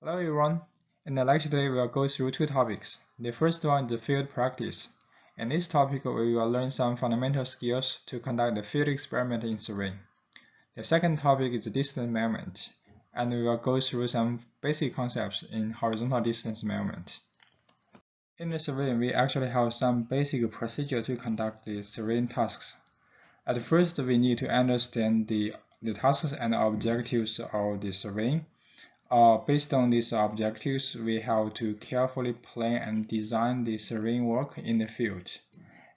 Hello everyone. In the lecture today, we will go through two topics. The first one is the field practice. In this topic, we will learn some fundamental skills to conduct the field experiment in surveying. The second topic is the distance measurement, and we will go through some basic concepts in horizontal distance measurement. In the surveying, we actually have some basic procedure to conduct the surveying tasks. At first, we need to understand the tasks and objectives of the surveying. Based on these objectives, we have to carefully plan and design the surveying work in the field.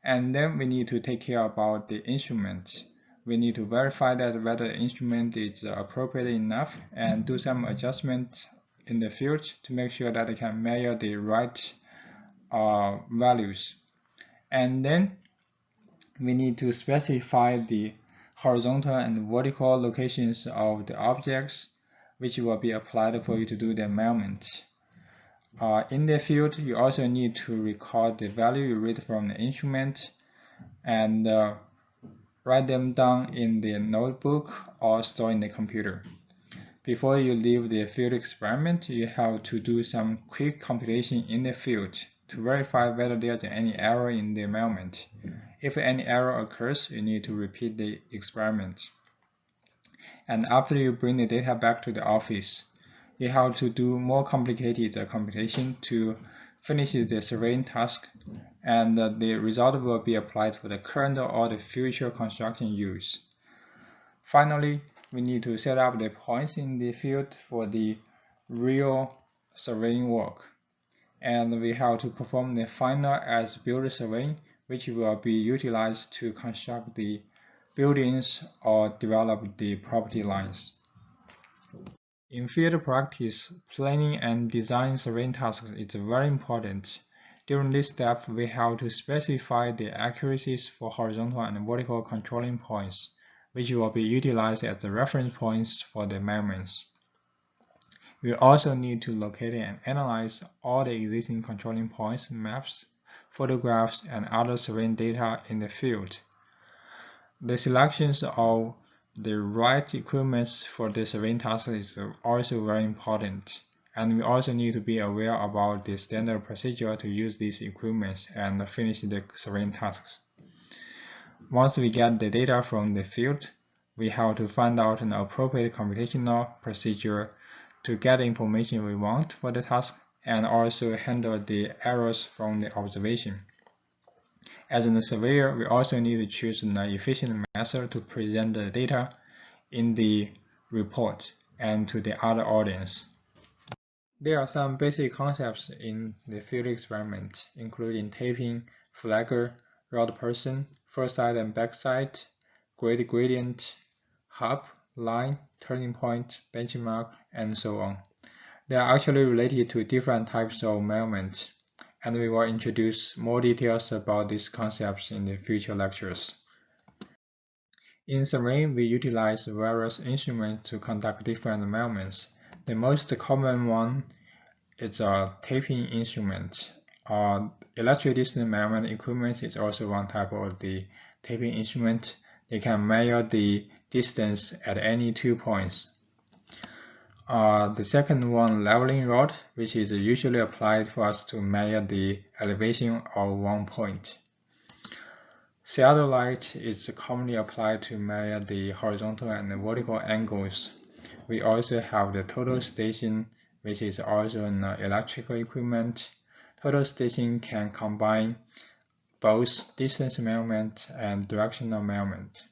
And then we need to take care about the instrument. We need to verify that whether the instrument is appropriate enough and do some adjustment in the field to make sure that it can measure the right values. And then we need to specify the horizontal and vertical locations of the objects which will be applied for you to do the measurement. In the field, you also need to record the value you read from the instrument and write them down in the notebook or store in the computer. Before you leave the field experiment, you have to do some quick computation in the field to verify whether there's any error in the measurement. If any error occurs, you need to repeat the experiment. And after you bring the data back to the office, you have to do more complicated computation to finish the surveying task, and the result will be applied for the current or the future construction use. Finally, we need to set up the points in the field for the real surveying work, and we have to perform the final as-built surveying, which will be utilized to construct the buildings or develop the property lines. In field practice, planning and design surveying tasks is very important. During this step, we have to specify the accuracies for horizontal and vertical controlling points, which will be utilized as the reference points for the measurements. We also need to locate and analyze all the existing controlling points, maps, photographs, and other surveying data in the field. The selections of the right equipment for the surveying task is also very important, and we also need to be aware about the standard procedure to use these equipment and finish the surveying tasks. Once we get the data from the field, we have to find out an appropriate computational procedure to get the information we want for the task and also handle the errors from the observation. As a surveyor, we also need to choose an efficient method to present the data in the report and to the other audience. There are some basic concepts in the field experiment, including taping, flagger, rod person, first side and back side, gradient, hub, line, turning point, benchmark, and so on. They are actually related to different types of measurements, and we will introduce more details about these concepts in the future lectures. In surveying, we utilize various instruments to conduct different measurements. The most common one is a taping instrument. Electric distance measurement equipment is also one type of the taping instrument. They can measure the distance at any 2 points. The second one, leveling rod, which is usually applied for us to measure the elevation of 1 point. Theodolite is commonly applied to measure the horizontal and vertical angles. We also have the total station, which is also an electrical equipment. Total station can combine both distance measurement and directional measurement.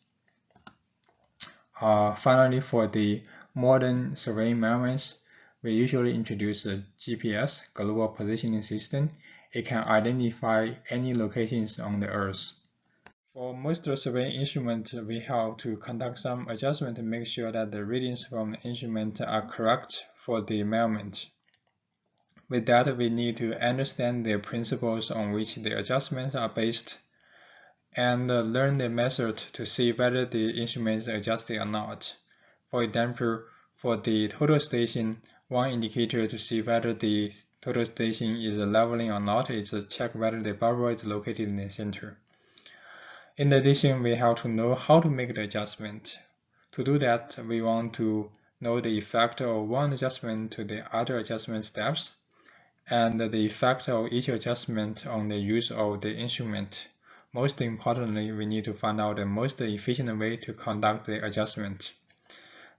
Finally, for the modern surveying measurements, we usually introduce a GPS, Global Positioning System. It can identify any locations on the Earth. For most surveying instruments, we have to conduct some adjustment to make sure that the readings from the instrument are correct for the measurement. With that, we need to understand the principles on which the adjustments are based and learn the method to see whether the instrument is adjusted or not. For example, for the total station, one indicator to see whether the total station is leveling or not is to check whether the bubble is located in the center. In addition, we have to know how to make the adjustment. To do that, we want to know the effect of one adjustment to the other adjustment steps, and the effect of each adjustment on the use of the instrument. Most importantly, we need to find out the most efficient way to conduct the adjustment.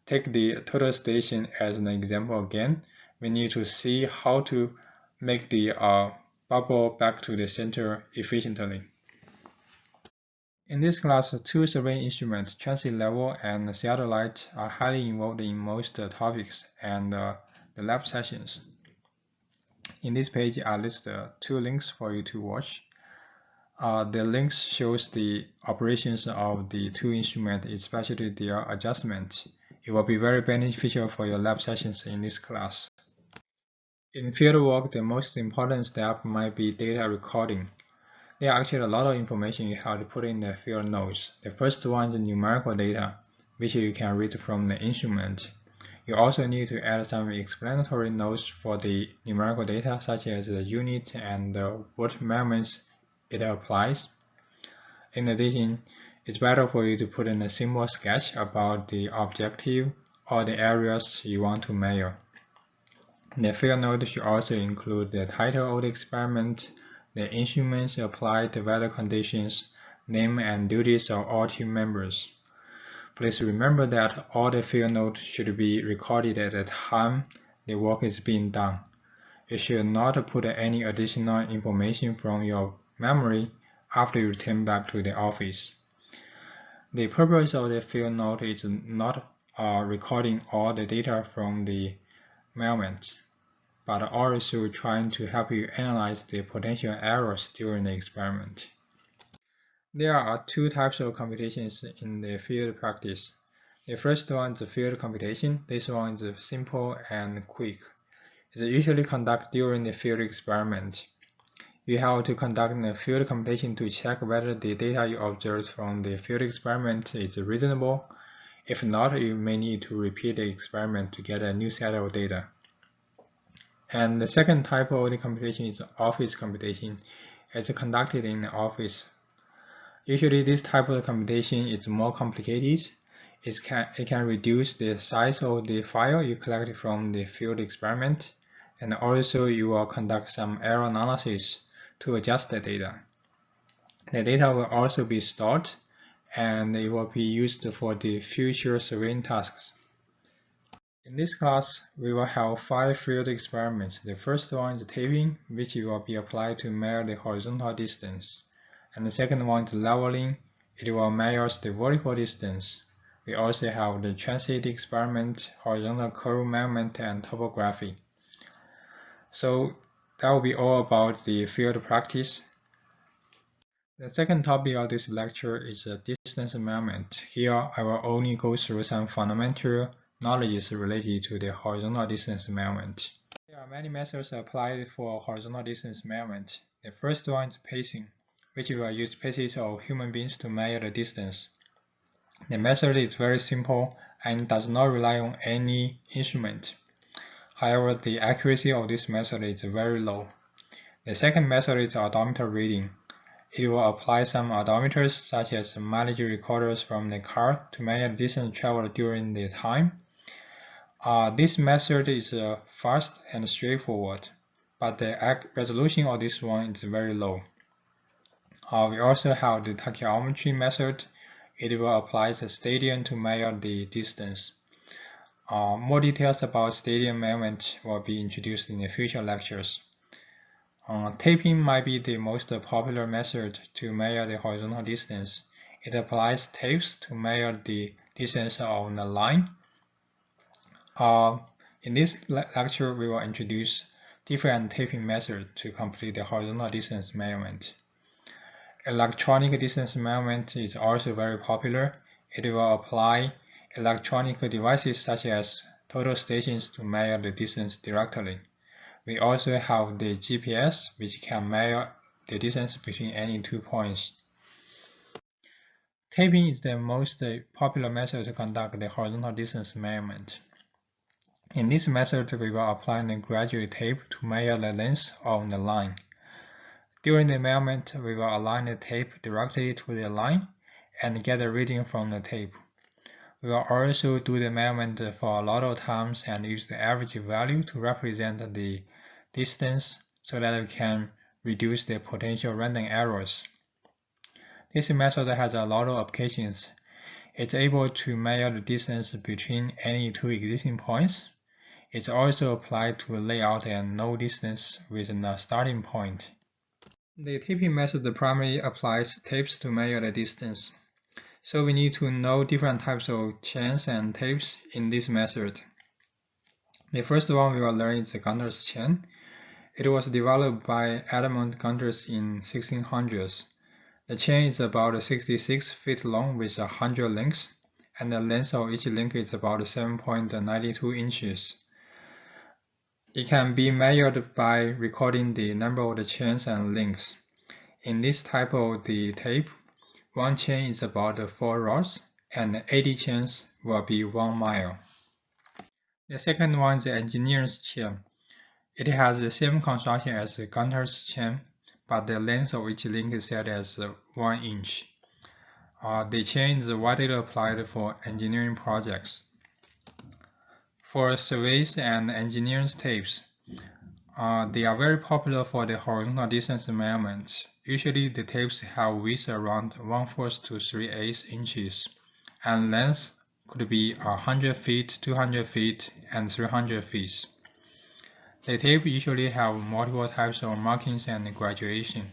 Take the total station as an example again. We need to see how to make the bubble back to the center efficiently. In this class, two surveying instruments, transit level and satellite, are highly involved in most topics and the lab sessions. In this page, I list two links for you to watch. The links shows the operations of the two instruments, especially their adjustments. It will be very beneficial for your lab sessions in this class. In fieldwork, the most important step might be data recording. There are actually a lot of information you have to put in the field notes. The first one is numerical data, which you can read from the instrument. You also need to add some explanatory notes for the numerical data, such as the unit and what measurements it applies. In addition, it's better for you to put in a simple sketch about the objective or the areas you want to measure. The field note should also include the title of the experiment, the instruments applied, the weather conditions, name and duties of all team members. Please remember that all the field notes should be recorded at the time the work is being done. You should not put any additional information from your memory after you return back to the office. The purpose of the field note is not recording all the data from the measurements, but also trying to help you analyze the potential errors during the experiment. There are two types of computations in the field practice. The first one is field computation. This one is simple and quick. It's usually conducted during the field experiment. You have to conduct a field computation to check whether the data you observed from the field experiment is reasonable. If not, you may need to repeat the experiment to get a new set of data. And the second type of the computation is office computation. It's conducted in the office. Usually this type of computation is more complicated. It can reduce the size of the file you collected from the field experiment, and also you will conduct some error analysis to adjust the data. The data will also be stored, and it will be used for the future surveying tasks. In this class, we will have 5 field experiments. The first one is taping, which will be applied to measure the horizontal distance. And the second one is leveling. It will measure the vertical distance. We also have the transit experiment, horizontal curve measurement, and topography. So that will be all about the field practice. The second topic of this lecture is distance measurement. Here, I will only go through some fundamental knowledge related to the horizontal distance measurement. There are many methods applied for horizontal distance measurement. The first one is pacing, which will use paces of human beings to measure the distance. The method is very simple and does not rely on any instrument. However, the accuracy of this method is very low. The second method is odometer reading. It will apply some odometers, such as mileage recorders from the car, to measure distance traveled during the time. This method is fast and straightforward, but the resolution of this one is very low. We also have the tacheometry method. It will apply the stadium to measure the distance. More details about stadium measurement will be introduced in the future lectures. Taping might be the most popular method to measure the horizontal distance. It applies tapes to measure the distance on the line. In this lecture, we will introduce different taping methods to complete the horizontal distance measurement. Electronic distance measurement is also very popular. It will apply electronic devices such as total stations to measure the distance directly. We also have the GPS, which can measure the distance between any 2 points. Taping is the most popular method to conduct the horizontal distance measurement. In this method, we will apply the graduate tape to measure the length of the line. During the measurement, we will align the tape directly to the line and get a reading from the tape. We will also do the measurement for a lot of times and use the average value to represent the distance so that we can reduce the potential random errors. This method has a lot of applications. It's able to measure the distance between any two existing points. It's also applied to layout and know distance within a starting point. The taping method primarily applies tapes to measure the distance. So we need to know different types of chains and tapes in this method. The first one we will learn is the Gunter's chain. It was developed by Edmund Gunter in 1600s. The chain is about 66 feet long with 100 links, and the length of each link is about 7.92 inches. It can be measured by recording the number of the chains and links. In this type of the tape, one chain is about 4 rods, and 80 chains will be 1 mile. The second one is the engineer's chain. It has the same construction as the Gunter's chain, but the length of each link is set as 1 inch. The chain is widely applied for engineering projects. For surveys and engineering tapes, they are very popular for the horizontal distance measurements. Usually the tapes have width around 1/4 to 3/8 inches, and length could be 100 feet, 200 feet, and 300 feet. The tape usually have multiple types of markings and graduation.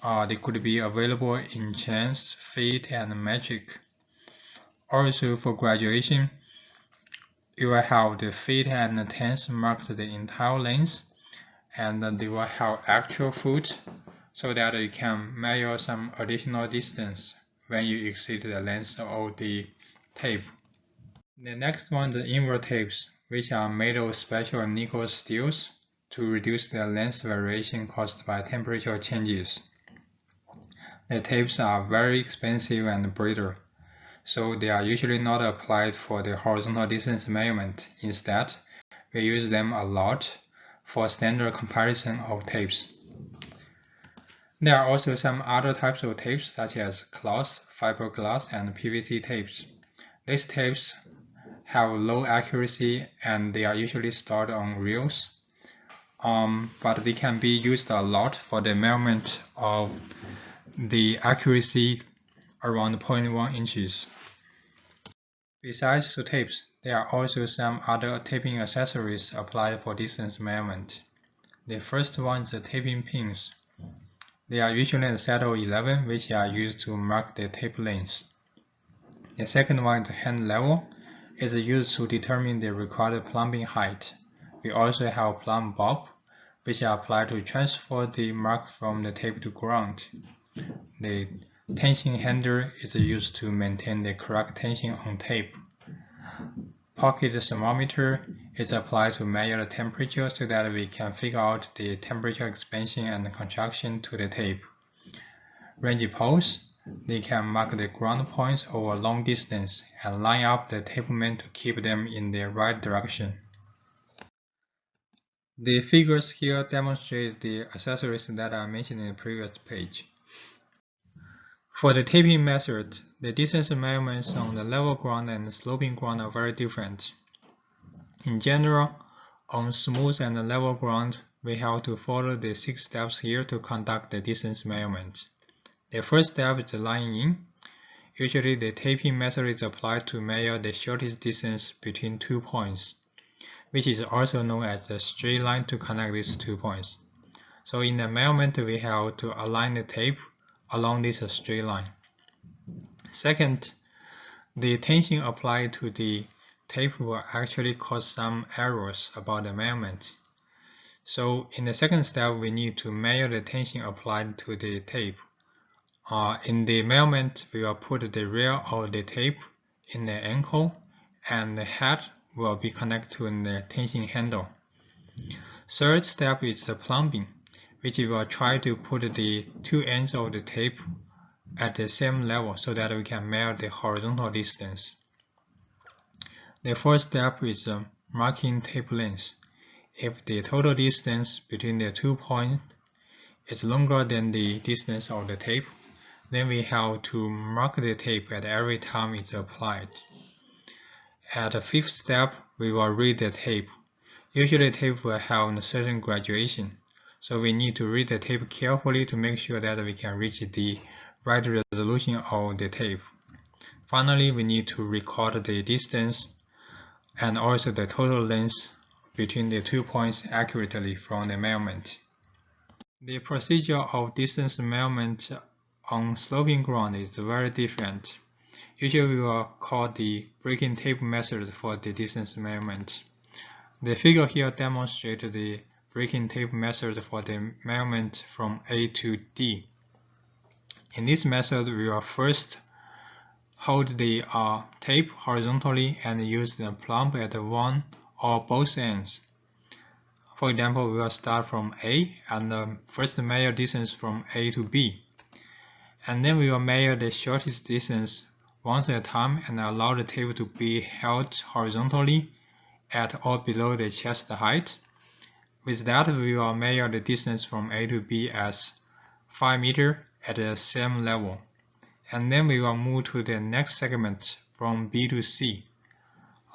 They could be available in chains, feet, and metric. Also for graduation, you will have the feet and the tenths marked the entire length, and they will have actual foot so that you can measure some additional distance when you exceed the length of the tape. The next one is the invert tapes, which are made of special nickel steels to reduce the length variation caused by temperature changes. The tapes are very expensive and brittle, so they are usually not applied for the horizontal distance measurement. Instead, we use them a lot for standard comparison of tapes. There are also some other types of tapes such as cloth, fiberglass, and PVC tapes. These tapes have low accuracy and they are usually stored on reels, but they can be used a lot for the measurement of the accuracy around 0.1 inches. Besides the tapes, there are also some other taping accessories applied for distance measurement. The first one is the taping pins. They are usually a set of 11 which are used to mark the tape length. The second one is the hand level. It is used to determine the required plumbing height. We also have plumb bob, which are applied to transfer the mark from the tape to ground. The tension handle is used to maintain the correct tension on tape. Pocket thermometer is applied to measure the temperature so that we can figure out the temperature expansion and contraction to the tape. Range poles, they can mark the ground points over long distance and line up the tape meant to keep them in the right direction. The figures here demonstrate the accessories that I mentioned in the previous page. For the taping method, the distance measurements on the level ground and sloping ground are very different. In general, on smooth and level ground, we have to follow the 6 steps here to conduct the distance measurement. The first step is lining in. Usually the taping method is applied to measure the shortest distance between 2 points, which is also known as the straight line to connect these 2 points. So in the measurement, we have to align the tape along this straight line. Second, the tension applied to the tape will actually cause some errors about the measurement. So in the second step, we need to measure the tension applied to the tape. In the measurement, we will put the rear of the tape in the ankle and the head will be connected to the tension handle. Third step is the plumbing, which we will try to put the 2 ends of the tape at the same level so that we can measure the horizontal distance. The fourth step is marking tape length. If the total distance between the 2 points is longer than the distance of the tape, then we have to mark the tape at every time it's applied. At the fifth step, we will read the tape. Usually the tape will have a certain graduation, so we need to read the tape carefully to make sure that we can reach the right resolution of the tape. Finally, we need to record the distance and also the total length between the 2 points accurately from the measurement. The procedure of distance measurement on sloping ground is very different. Usually we will call the breaking tape method for the distance measurement. The figure here demonstrates the breaking tape method for the measurement from A to D. In this method, we will first hold the tape horizontally and use the plumb at one or both ends. For example, we will start from A and first measure distance from A to B. And then we will measure the shortest distance once at a time and allow the tape to be held horizontally at or below the chest height. With that, we will measure the distance from A to B as 5 meters at the same level. And then we will move to the next segment from B to C.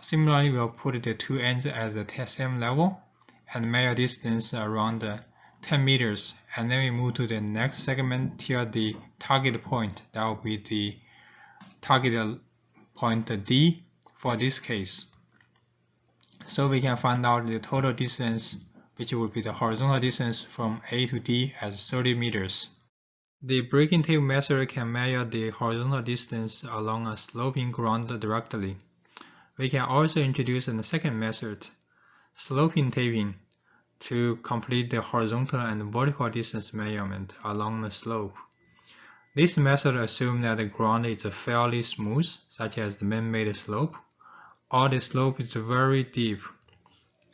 Similarly, we will put the two ends at the same level and measure distance around 10 meters. And then we move to the next segment till the target point. That will be the target point D for this case. So we can find out the total distance, which would be the horizontal distance from A to D as 30 meters. The breaking tape method can measure the horizontal distance along a sloping ground directly. We can also introduce a second method, sloping taping, to complete the horizontal and vertical distance measurement along the slope. This method assumes that the ground is fairly smooth, such as the man-made slope, or the slope is very deep,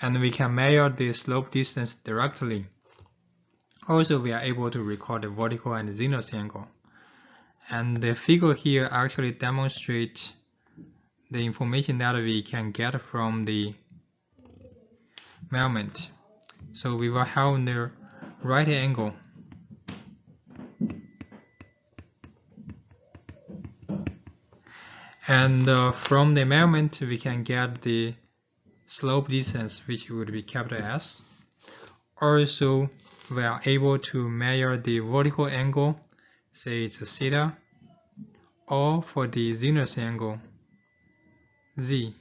and we can measure the slope distance directly. Also, we are able to record the vertical and zenith angle. And the figure here actually demonstrates the information that we can get from the measurement. So we will have the right angle. And from the measurement, we can get the slope distance, which would be capital S. Also, we are able to measure the vertical angle, say it's theta, or for the zenith angle, Z.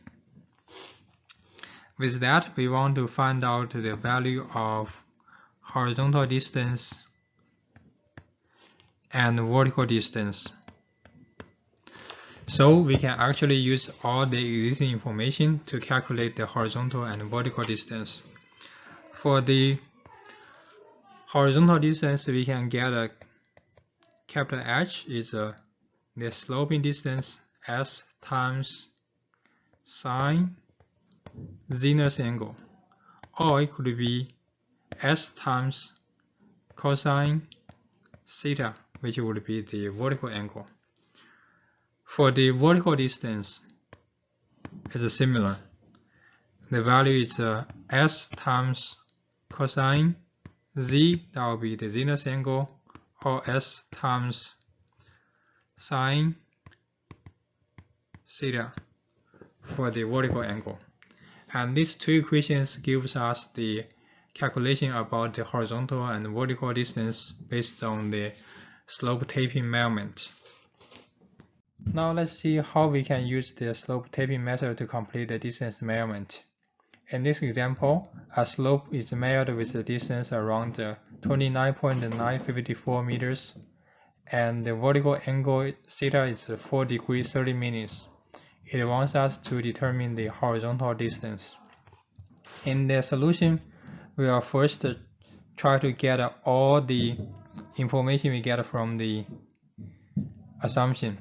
With that, we want to find out the value of horizontal distance and vertical distance. So we can actually use all the existing information to calculate the horizontal and vertical distance. For the horizontal distance, we can get a capital H is the sloping distance S times sine zenith angle, or it could be S times cosine theta, which would be the vertical angle. For the vertical distance, it's similar. The value is S times cosine Z, that will be the zenith angle, or S times sine theta for the vertical angle. And these two equations gives us the calculation about the horizontal and vertical distance based on the slope taping measurement. Now let's see how we can use the slope taping method to complete the distance measurement. In this example, a slope is measured with the distance around 29.954 meters, and the vertical angle theta is 4 degrees 30 minutes. It wants us to determine the horizontal distance. In the solution, we will first try to get all the information we get from the assumption.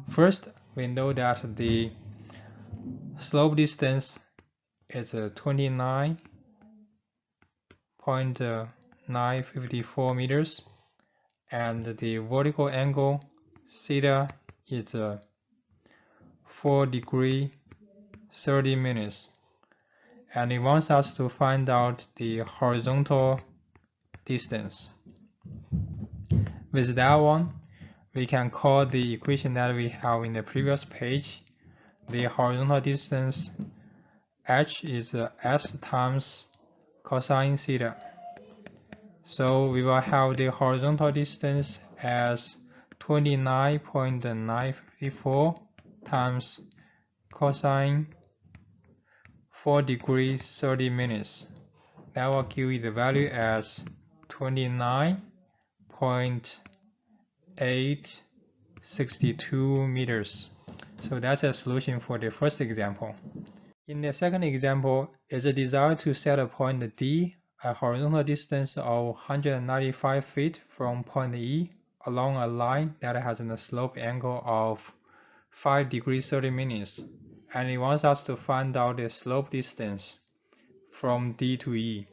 First, we know that the slope distance is 29.954 meters, and the vertical angle theta is 4 degrees 30 minutes, and it wants us to find out the horizontal distance. With that one, we can call the equation that we have in the previous page the horizontal distance h is s times cosine theta. So we will have the horizontal distance as 29.954 times cosine 4 degrees 30 minutes. That will give you the value as 29.862 meters. So that's a solution for the first example. In the second example, it's desired to set a point D, a horizontal distance of 195 feet from point E along a line that has a slope angle of 5 degrees 30 minutes, and it wants us to find out the slope distance from D to E.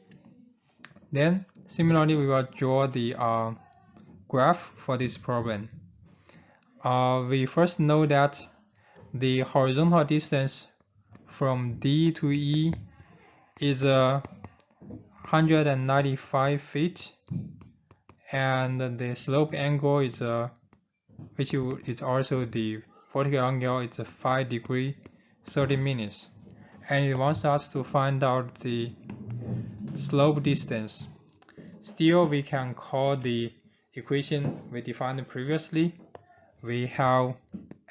Then, similarly, we will draw the graph for this problem. We first know that the horizontal distance from D to E is 195 feet, and the slope angle is which is also the vertical angle, is 5 degrees 30 minutes, and it wants us to find out the slope distance. Still, we can call the equation we defined previously. We have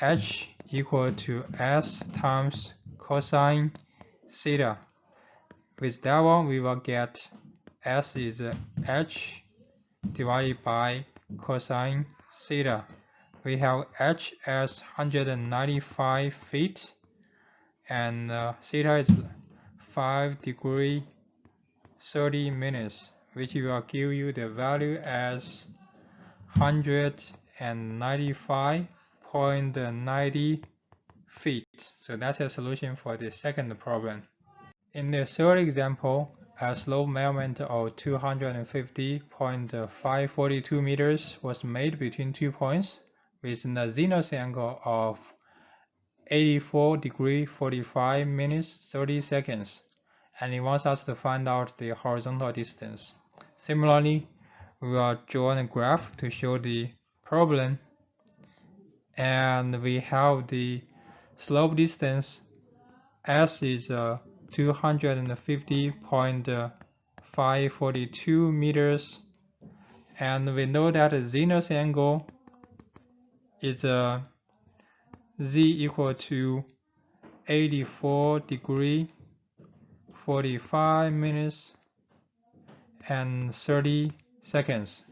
h equal to s times cosine theta. With that one, we will get s is h divided by cosine theta. We have h as 195 feet, and theta is 5 degrees 30 minutes, which will give you the value as 195.90 feet. So that's a solution for the second problem. In the third example, a slope measurement of 250.542 meters was made between 2 points with a zenith angle of 84 degrees 45 minutes 30 seconds, and it wants us to find out the horizontal distance. Similarly, we will draw a graph to show the problem, and we have the slope distance s is 250.542 meters, and we know that the zenith angle is z equal to 84 degrees 45 minutes and 30 seconds.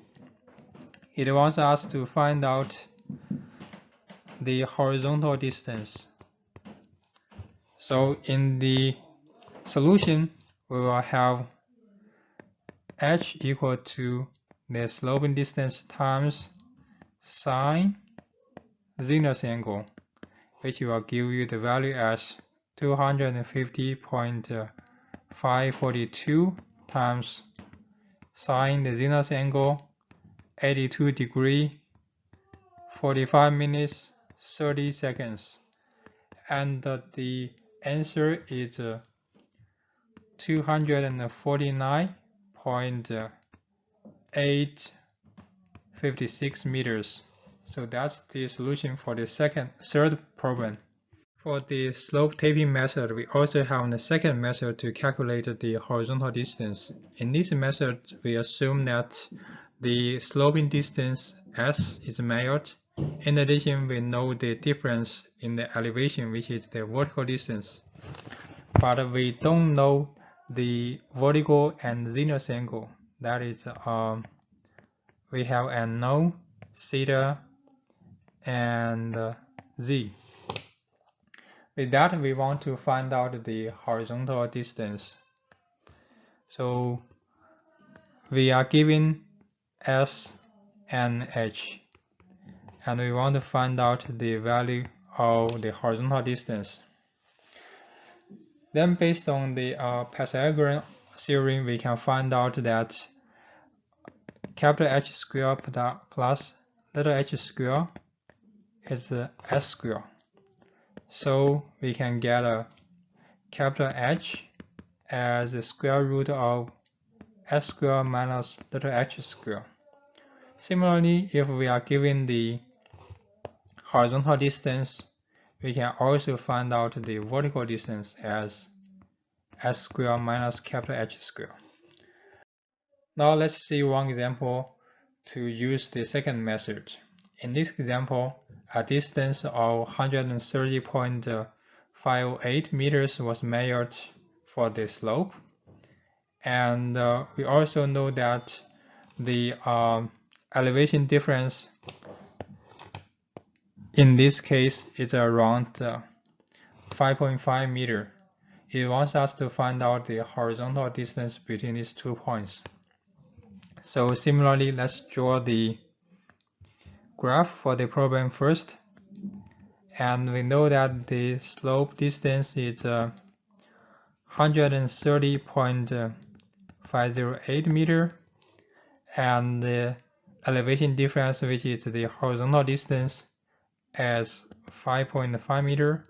It wants us to find out the horizontal distance. So in the solution, we will have h equal to the sloping distance times sine zenith angle, which will give you the value as 250.542 times sine the zenith angle 82 degrees 45 minutes 30 seconds, and the answer is 249.856 meters. So that's the solution for the third problem. For the slope taping method, we also have the second method to calculate the horizontal distance. In this method, we assume that the sloping distance s is measured. In addition, we know the difference in the elevation, which is the vertical distance, but we don't know the vertical and zenith angle. That is, we have unknown theta and z. With that, we want to find out the horizontal distance. So we are given s and h, and we want to find out the value of the horizontal distance. Then, based on the Pythagorean theorem, we can find out that capital H square plus little h square is s square. So we can get a capital H as the square root of s square minus little h square. Similarly, if we are given the horizontal distance, we can also find out the vertical distance as s squared minus capital H squared. Now let's see one example to use the second method. In this example, a distance of 130.508 meters was measured for the slope. And we also know that the elevation difference in this case is around 5.5 meter. It wants us to find out the horizontal distance between these 2 points. So similarly, let's draw the graph for the problem first. And we know that the slope distance is 130.508 meter, and the elevation difference, which is the horizontal distance, as 5.5 meter,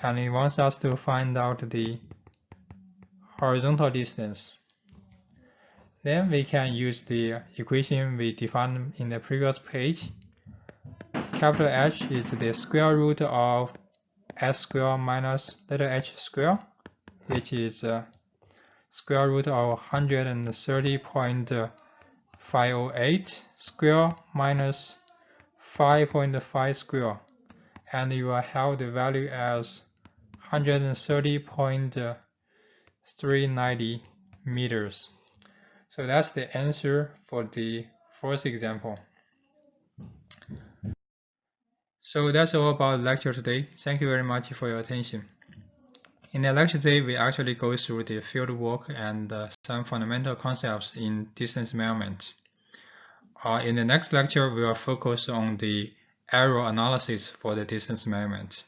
and it wants us to find out the horizontal distance. Then we can use the equation we defined in the previous page. Capital H is the square root of s squared minus little h squared, which is square root of 130.508 square minus 5.5 square, and you will have the value as 130.390 meters. So that's the answer for the first example. So that's all about the lecture today. Thank you very much for your attention. In the lecture today, we actually go through the field work and some fundamental concepts in distance measurement. In the next lecture, we will focus on the error analysis for the distance measurement.